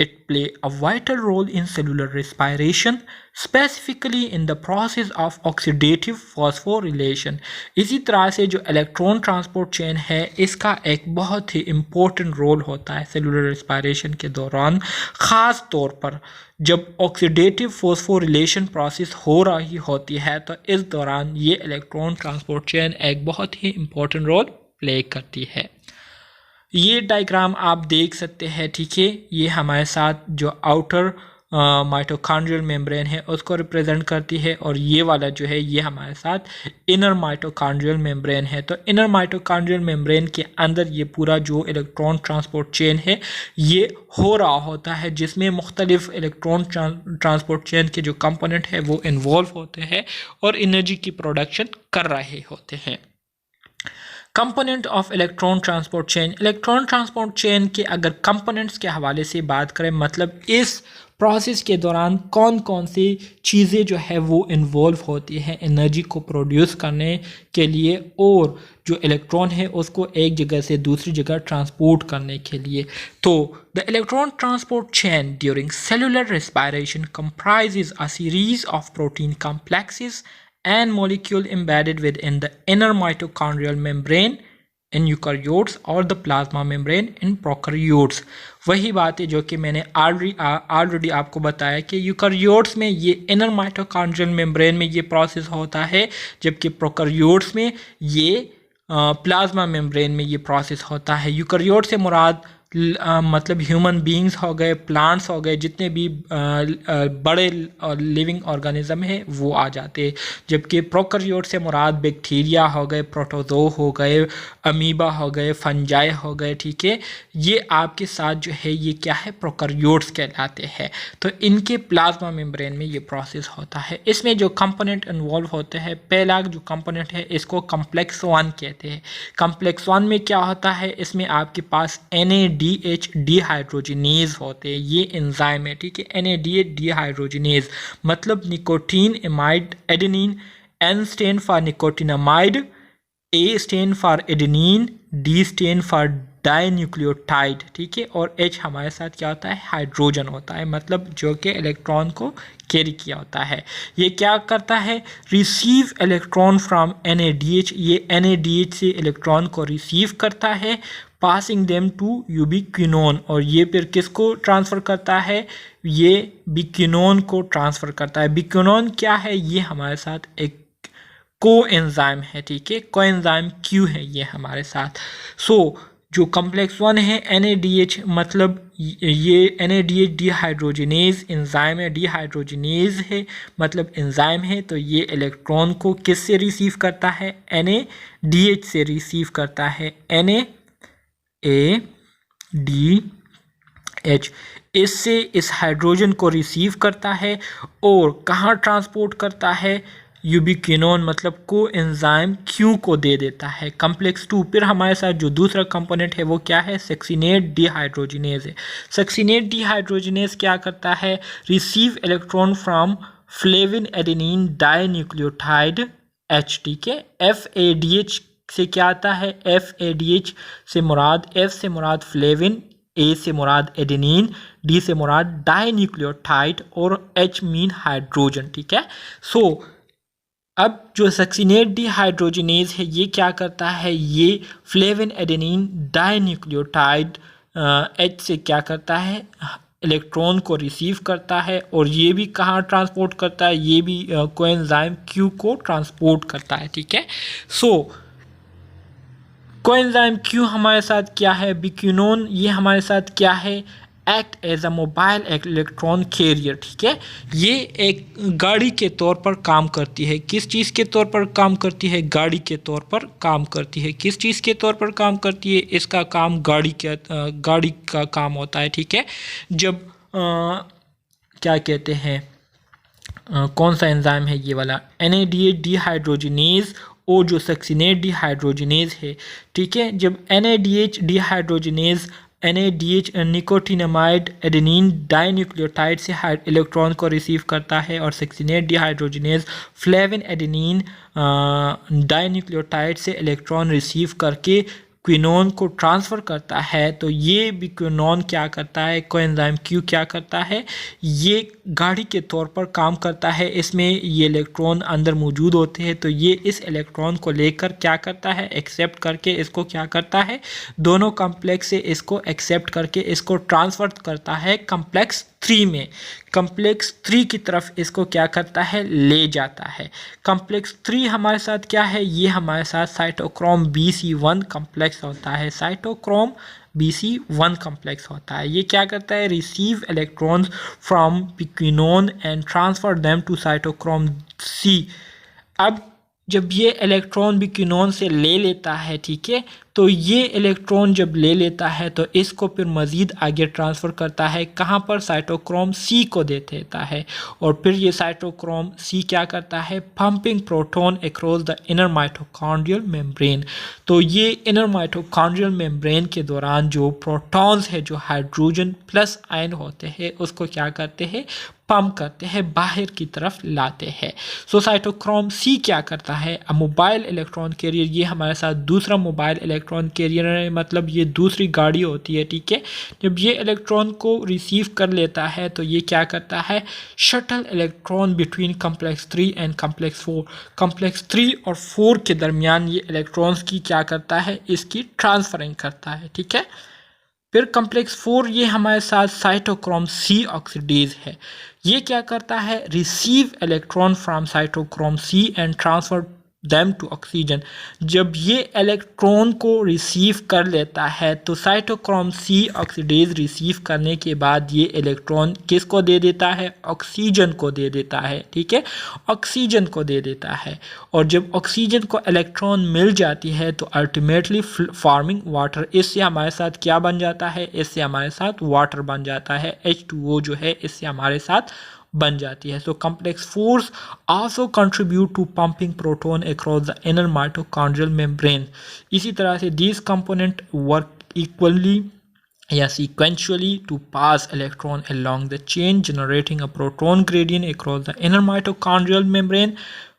It play a vital role in cellular respiration, specifically in the process of oxidative phosphorylation. इसी तरह से जो इलेक्ट्रॉन ट्रांसपोर्ट चेन है इसका एक बहुत ही इम्पोर्टेंट रोल होता है सेलुलर रेस्पिरेशन के दौरान, ख़ास तौर पर जब ऑक्सीडेटिव फॉस्फोरिलेशन प्रोसेस हो रही होती है, तो इस दौरान ये इलेक्ट्रॉन ट्रांसपोर्ट चेन एक बहुत ही इम्पोर्टेंट रोल प्ले करती है। ये डायग्राम आप देख सकते हैं, ठीक है, ये हमारे साथ जो आउटर माइटोकॉन्ड्रियल मेम्ब्रेन है उसको रिप्रेजेंट करती है, और ये वाला जो है ये हमारे साथ इनर माइटोकॉन्ड्रियल मेम्ब्रेन है। तो इनर माइटोकॉन्ड्रियल मेम्ब्रेन के अंदर ये पूरा जो इलेक्ट्रॉन ट्रांसपोर्ट चेन है ये हो रहा होता है, जिसमें मुख्तलिफ इलेक्ट्रॉन ट्रांसपोर्ट चेन के जो कंपोनेंट है वो इन्वॉल्व होते हैं और एनर्जी की प्रोडक्शन कर रहे होते हैं। Component of electron transport chain. Electron transport chain के अगर कंपोनेंट्स के हवाले से बात करें, मतलब इस प्रोसेस के दौरान कौन कौन सी चीज़ें जो है वो इन्वॉल्व होती हैं एनर्जी को प्रोड्यूस करने के लिए और जो इलेक्ट्रॉन है उसको एक जगह से दूसरी जगह ट्रांसपोर्ट करने के लिए। तो the electron transport chain during cellular respiration comprises a series of protein complexes and molecule embedded within the inner mitochondrial membrane in eukaryotes और the plasma membrane in prokaryotes। वही बात है जो कि मैंने ऑलरेडी आपको बताया कि यूकैरियोट्स में ये इनर माइटोकॉन्ड्रियल मेम्ब्रेन में ये प्रोसेस होता है, जबकि प्रोकैरियोट्स में ये प्लाज्मा मेम्ब्रेन में ये प्रोसेस होता है। यूकैरियोट से मुराद मतलब ह्यूमन बींग्स हो गए, प्लांट्स हो गए, जितने भी बड़े लिविंग ऑर्गेनिज्म है वो आ जाते हैं, जबकि प्रोकैरियोट से मुराद बैक्टीरिया हो गए, प्रोटोजो हो गए, अमीबा हो गए, फंजाई हो गए, ठीक है, ये आपके साथ जो है ये क्या है, प्रोकैरियोट्स कहलाते हैं। तो इनके प्लाज्मा मेम्ब्रेन में ये प्रोसेस होता है। इसमें जो कंपोनेंट इन्वॉल्व होते हैं, पहला जो कंपोनेंट है इसको कम्प्लेक्स 1 कहते हैं। कम्प्लेक्स 1 में क्या होता है, इसमें आपके पास NADH डिहाइड्रोजिनेज होते हैं, ये एंजाइम है, ठीक है। NADH डिहाइड्रोजिनेज मतलब nicotine amide adenine N stand for nicotinamide, A stand for adenine, D stand for dinucleotide, ठीक है, और H हमारे साथ क्या होता है, हाइड्रोजन होता है, मतलब जो कि इलेक्ट्रॉन को कैरी किया होता है। ये क्या करता है, रिसीव इलेक्ट्रॉन फ्रॉम NADH, ये NADH से इलेक्ट्रॉन को रिसीव करता है, पासिंग देम टू यूबिक्विनोन, और ये फिर किसको ट्रांसफ़र करता है, ये बिक्विनोन को ट्रांसफ़र करता है। बिक्विनोन क्या है, ये हमारे साथ एक कोएंजाइम है, ठीक है, कोएंजाइम क्यू है ये हमारे साथ। जो कॉम्प्लेक्स 1 है NADH, मतलब ये NADH डिहाइड्रोजिनेज एंजाइम है, डिहाइड्रोजिनेज है मतलब एंजाइम है, तो ये इलेक्ट्रॉन को किस से रिसीव करता है, NADH से रिसीव करता है, NADH इससे इस हाइड्रोजन को रिसीव करता है और कहाँ ट्रांसपोर्ट करता है, यूबिक्विनोन मतलब को एंजाइम क्यू को दे देता है। कॉम्प्लेक्स 2 फिर हमारे साथ जो दूसरा कंपोनेंट है वो क्या है, सक्सिनेट डिहाइड्रोजिनेज है। सक्सिनेट डिहाइड्रोजिनेज क्या करता है, receive electron from flavin adenine dinucleotide H, ठीक है। FADH से क्या आता है, FADH से मुराद, F से मुराद फ्लेविन, A से मुराद एडेनिन, D से मुराद डाइन्यूक्लियोटाइड और H मीन हाइड्रोजन, ठीक है। अब जो सक्सिनेट डिहाइड्रोजिनेज है ये क्या करता है, ये फ्लेविन एडेनिन डाइन्यूक्लियोटाइड H से क्या करता है, इलेक्ट्रॉन को रिसीव करता है और ये भी कहाँ ट्रांसपोर्ट करता है, ये भी कोएंजाइम Q को ट्रांसपोर्ट करता है, ठीक है। कोएंजाइम Q हमारे साथ क्या है, बिक्विनोन, ये हमारे साथ क्या है, act as a mobile electron carrier, ठीक है। ये एक गाड़ी के तौर पर काम करती है। किस चीज़ के तौर पर काम करती है, गाड़ी के तौर पर काम करती है। किस चीज़ के तौर पर काम करती है, इसका काम गाड़ी का काम होता है, ठीक है। जब क्या कहते हैं, कौन सा एंजाइम है ये वाला, NADH डिहाइड्रोजिनेज और जो सक्सिनेट डिहाइड्रोजिनेज है, ठीक है। जब NADH dehydrogenase NADH nicotinamide adenine dinucleotide से इलेक्ट्रॉन को रिसीव करता है और succinate dehydrogenase flavin adenine dinucleotide से इलेक्ट्रॉन रिसीव करके क्विनोन को ट्रांसफ़र करता है। तो ये भी क्विनोन क्या करता है, कोएंजाइम Q क्या करता है, ये गाड़ी के तौर पर काम करता है। इसमें ये इलेक्ट्रॉन अंदर मौजूद होते हैं, तो ये इस इलेक्ट्रॉन को लेकर क्या करता है, एक्सेप्ट करके इसको क्या करता है, दोनों कॉम्प्लेक्स से इसको एक्सेप्ट करके इसको ट्रांसफ़र करता है कॉम्प्लेक्स 3 में। कॉम्प्लेक्स 3 की तरफ इसको क्या करता है, ले जाता है। कॉम्प्लेक्स 3 हमारे साथ क्या है, ये हमारे साथ साइटोक्रोम BC1 कॉम्प्लेक्स होता है। साइटोक्रोम BC1 कॉम्प्लेक्स होता है। ये क्या करता है, receive electrons from quinone and transfer them to cytochrome C। अब जब ये इलेक्ट्रॉन भी क्विनोन से ले लेता है, ठीक है, तो ये इलेक्ट्रॉन जब ले लेता है तो इसको फिर मज़ीद आगे ट्रांसफ़र करता है, कहाँ पर, साइटोक्रोम C को दे देता है। और फिर ये साइटोक्रोम C क्या करता है, pumping proton across the inner mitochondrial membrane. तो ये इनर माइटोकॉन्ड्रियल मेम्ब्रेन के दौरान जो प्रोटॉन्स है, जो हाइड्रोजन प्लस आयन होते हैं, उसको क्या करते हैं, पंप करते हैं, बाहर की तरफ लाते हैं। साइटोक्रोम C क्या करता है, मोबाइल इलेक्ट्रॉन कैरियर, ये हमारे साथ दूसरा मोबाइल इलेक्ट्रॉन कैरियर है, मतलब ये दूसरी गाड़ी होती है, ठीक है। जब ये इलेक्ट्रॉन को रिसीव कर लेता है तो ये क्या करता है, shuttle electron between complex 3 and complex 4। Complex 3 और 4 के दरमियान ये इलेक्ट्रॉन्स की क्या करता है, इसकी ट्रांसफरिंग करता है, ठीक है। फिर कॉम्प्लेक्स 4 ये हमारे साथ साइटोक्रोम C ऑक्सीडेज है। ये क्या करता है, receive electron from cytochrome C and transfer them to oxygen. जब ये इलेक्ट्रॉन को रिसीव कर लेता है तो साइटोक्रोम C ऑक्सीडेज रिसीव करने के बाद ये इलेक्ट्रॉन किसको दे देता है, ऑक्सीजन को दे देता है, ठीक है, ऑक्सीजन को दे देता है। और जब ऑक्सीजन को इलेक्ट्रॉन मिल जाती है तो अल्टीमेटली फॉर्मिंग वाटर, इससे हमारे साथ क्या बन जाता है, इससे हमारे साथ वाटर बन जाता है, H2O जो है इससे हमारे साथ बन जाती है। So complex 4 also contribute to pumping proton across the inner mitochondrial membrane. इसी तरह से दीज कंपोनेंट वर्क इक्वली या sequentially to pass electron along the chain generating a proton gradient across the inner mitochondrial membrane.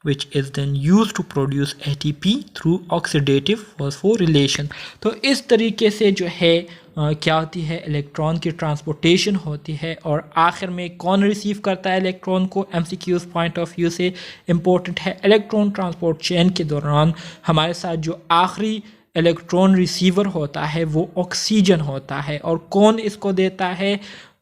which is then used to produce ATP through oxidative phosphorylation। तो इस तरीके से जो है क्या होती है, इलेक्ट्रॉन की ट्रांसपोर्टेशन होती है। और आखिर में कौन रिसीव करता है इलेक्ट्रॉन को, MCQ's पॉइंट ऑफ व्यू से इम्पोर्टेंट है। इलेक्ट्रॉन ट्रांसपोर्ट चेन के दौरान हमारे साथ जो आखिरी इलेक्ट्रॉन रिसीवर होता है वो ऑक्सीजन होता है। और कौन इसको देता है,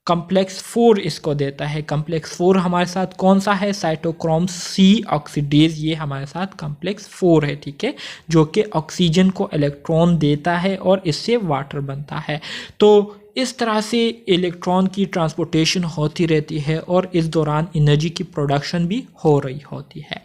कम्प्लेक्स 4 इसको देता है। कम्प्लेक्स 4 हमारे साथ कौन सा है, साइटोक्रोम C ऑक्सीडेज, ये हमारे साथ कम्प्लेक्स 4 है, ठीक है, जो कि ऑक्सीजन को इलेक्ट्रॉन देता है और इससे वाटर बनता है। तो इस तरह से इलेक्ट्रॉन की ट्रांसपोर्टेशन होती रहती है और इस दौरान एनर्जी की प्रोडक्शन भी हो रही होती है।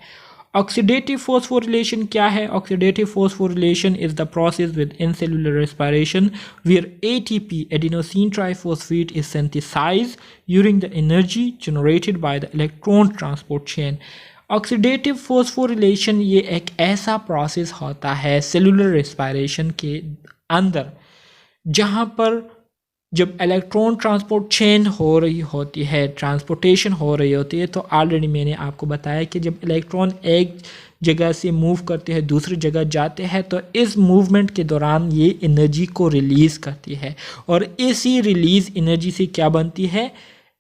ऑक्सीडेटिव फॉस्फोरिलेशन क्या है? Oxidative phosphorylation is the process with in cellular respiration where ATP adenosine triphosphate is synthesized during the energy generated by the electron transport chain. Oxidative phosphorylation ये एक ऐसा प्रोसेस होता है सेलुलर रेस्पिरेशन के अंदर जहाँ पर जब इलेक्ट्रॉन ट्रांसपोर्ट चेन हो रही होती है, ट्रांसपोर्टेशन हो रही होती है, तो ऑलरेडी मैंने आपको बताया कि जब इलेक्ट्रॉन एक जगह से मूव करते हैं दूसरी जगह जाते हैं तो इस मूवमेंट के दौरान ये एनर्जी को रिलीज़ करती है और इसी रिलीज़ एनर्जी से क्या बनती है,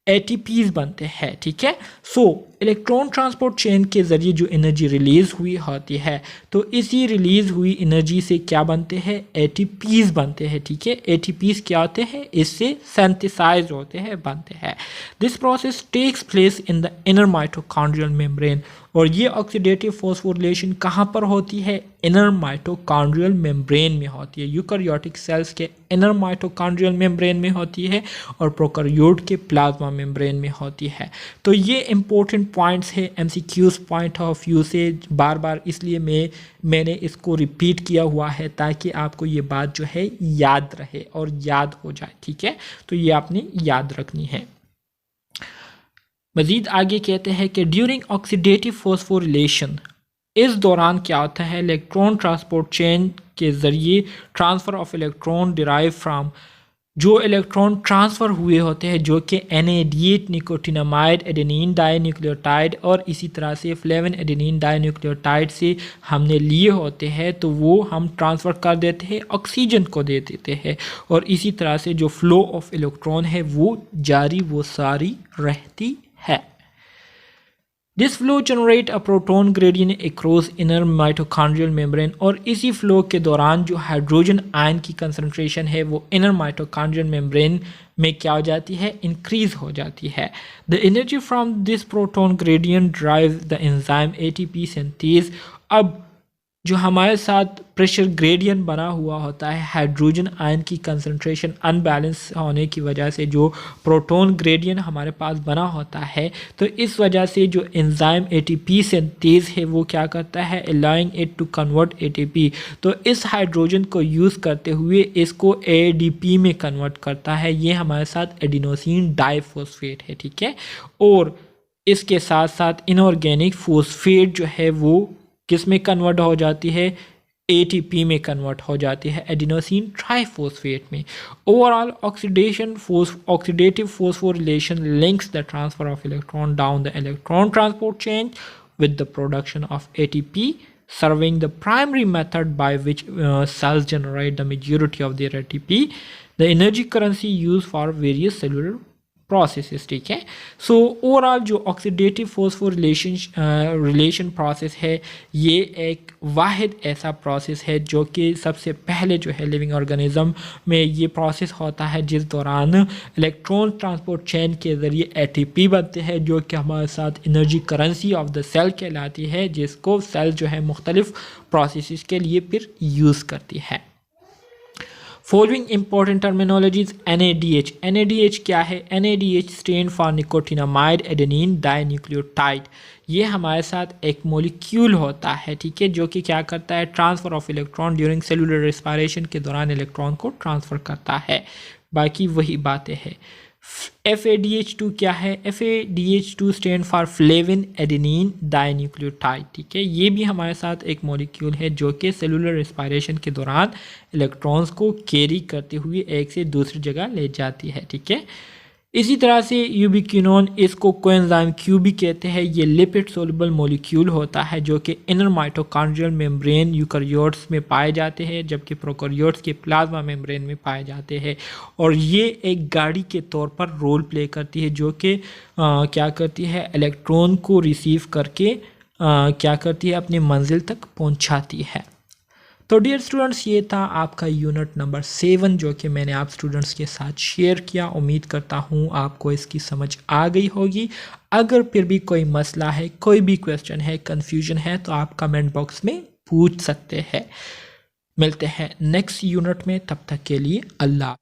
ATPs बनते हैं, ठीक है। सो इलेक्ट्रॉन ट्रांसपोर्ट चेन के ज़रिए जो एनर्जी रिलीज़ हुई होती है तो इसी रिलीज़ हुई एनर्जी से क्या बनते हैं, ATPs बनते हैं, ठीक है। ATPs क्या होते हैं, इससे सिंथेसाइज होते हैं, बनते हैं। This process takes place in the inner mitochondrial membrane. और ये ऑक्सीडेटिव फॉस्फोरिलेशन कहाँ पर होती है, इनर माइटोकॉन्ड्रियल मेम्ब्रेन में होती है। यूकैरियोटिक सेल्स के इनर माइटोकॉन्ड्रियल मेम्ब्रेन में होती है और प्रोकैरियोट के प्लाज्मा मेम्ब्रेन में होती है। तो ये इंपॉर्टेंट पॉइंट्स है MCQ's पॉइंट ऑफ व्यू से, बार बार इसलिए मैंने इसको रिपीट किया हुआ है ताकि आपको ये बात जो है याद रहे और याद हो जाए, ठीक है। तो ये आपने याद रखनी है। मज़ीद आगे कहते हैं कि ड्यूरिंग ऑक्सीडेटिव फॉस्फोरिलेशन, इस दौरान क्या होता है, इलेक्ट्रॉन ट्रांसपोर्ट चेन के ज़रिए transfer of electron derive from, जो इलेक्ट्रॉन ट्रांसफ़र हुए होते हैं जो कि NADH निकोटिनामाइड एडेनिन डाइन्यूक्लियोटाइड और इसी तरह से फ्लेविन एडेनिन डाइन्यूक्लियोटाइड से हमने लिए होते हैं, तो वो हम ट्रांसफ़र कर देते हैं, ऑक्सीजन को दे देते हैं और इसी तरह से जो फ्लो ऑफ इलेक्ट्रॉन है वो जारी वो सारी रहती है। This flow generate a proton gradient across inner mitochondrial membrane. और इसी फ्लो के दौरान जो हाइड्रोजन आयन की कंसंट्रेशन है वो इनर माइटोकॉन्ड्रियल मेम्ब्रेन में क्या हो जाती है, इंक्रीज हो जाती है। The energy from this proton gradient drive the enzyme ATP synthase. अब जो हमारे साथ प्रेशर ग्रेडियंट बना हुआ होता है, हाइड्रोजन आयन की कंसंट्रेशन अनबैलेंस होने की वजह से जो प्रोटॉन ग्रेडियंट हमारे पास बना होता है, तो इस वजह से जो एंजाइम ATP सिंथेज है वो क्या करता है, allowing it to convert ATP। तो इस हाइड्रोजन को यूज़ करते हुए इसको ADP में कन्वर्ट करता है। ये हमारे साथ एडिनोसिन डाइफॉस्फेट है, ठीक है। और इसके साथ साथ इनऑर्गेनिक फॉस्फेट जो है वो किस में कन्वर्ट हो जाती है, ATP में कन्वर्ट हो जाती है, एडिनोसिन ट्राइफॉस्फेट में। Overall oxidative phosphorylation links the transfer of electron down the electron transport chain with the production of ATP, serving the primary method by which cells generate the majority of their ATP, the energy currency used for various cellular processes, ठीक है। So overall जो oxidative phosphorylation process है ये एक वाहिद ऐसा process है जो कि सबसे पहले जो है लिविंग ऑर्गेनिज्म में ये प्रोसेस होता है जिस दौरान इलेक्ट्रॉन ट्रांसपोर्ट चेन के ज़रिए ATP बनते हैं जो कि हमारे साथ energy currency of the cell कहलाती है, जिसको सेल जो है मुख्तलिफ प्रोसेस के लिए फिर यूज़ करती है। फॉलोइंग इंपॉर्टेंट टर्मिनोलॉजीज, NADH क्या है, NADH stand for nicotinamide adenine dinucleotide. ये हमारे साथ एक मॉलिक्यूल होता है, ठीक है, जो कि क्या करता है, transfer of electron during cellular respiration के दौरान इलेक्ट्रॉन को ट्रांसफ़र करता है। बाकी वही बातें हैं। FADH2 क्या है, FADH2 stand for flavin adenine dinucleotide, ठीक है। ये भी हमारे साथ एक मॉलिक्यूल है जो कि सेलुलर रेस्पिरेशन के दौरान इलेक्ट्रॉन्स को कैरी करते हुए एक से दूसरी जगह ले जाती है, ठीक है। इसी तरह से यूबिक्विनोन, इसको कोएंजाइम क्यू भी कहते हैं। ये लिपिड सोलुबल मॉलिक्यूल होता है जो कि इनर माइटोकॉन्ड्रियल मेम्ब्रेन यूकैरियोट्स में पाए जाते हैं, जबकि प्रोकैरियोट्स के प्लाज्मा मेम्ब्रेन में पाए जाते हैं। और ये एक गाड़ी के तौर पर रोल प्ले करती है जो कि क्या करती है, इलेक्ट्रॉन को रिसीव करके क्या करती है, अपनी मंजिल तक पहुंचाती है। तो डियर स्टूडेंट्स, ये था आपका यूनिट नंबर 7 जो कि मैंने आप स्टूडेंट्स के साथ शेयर किया। उम्मीद करता हूँ आपको इसकी समझ आ गई होगी। अगर फिर भी कोई मसला है, कोई भी क्वेश्चन है, कन्फ्यूजन है, तो आप कमेंट बॉक्स में पूछ सकते हैं। मिलते हैं नेक्स्ट यूनिट में, तब तक के लिए अल्लाह।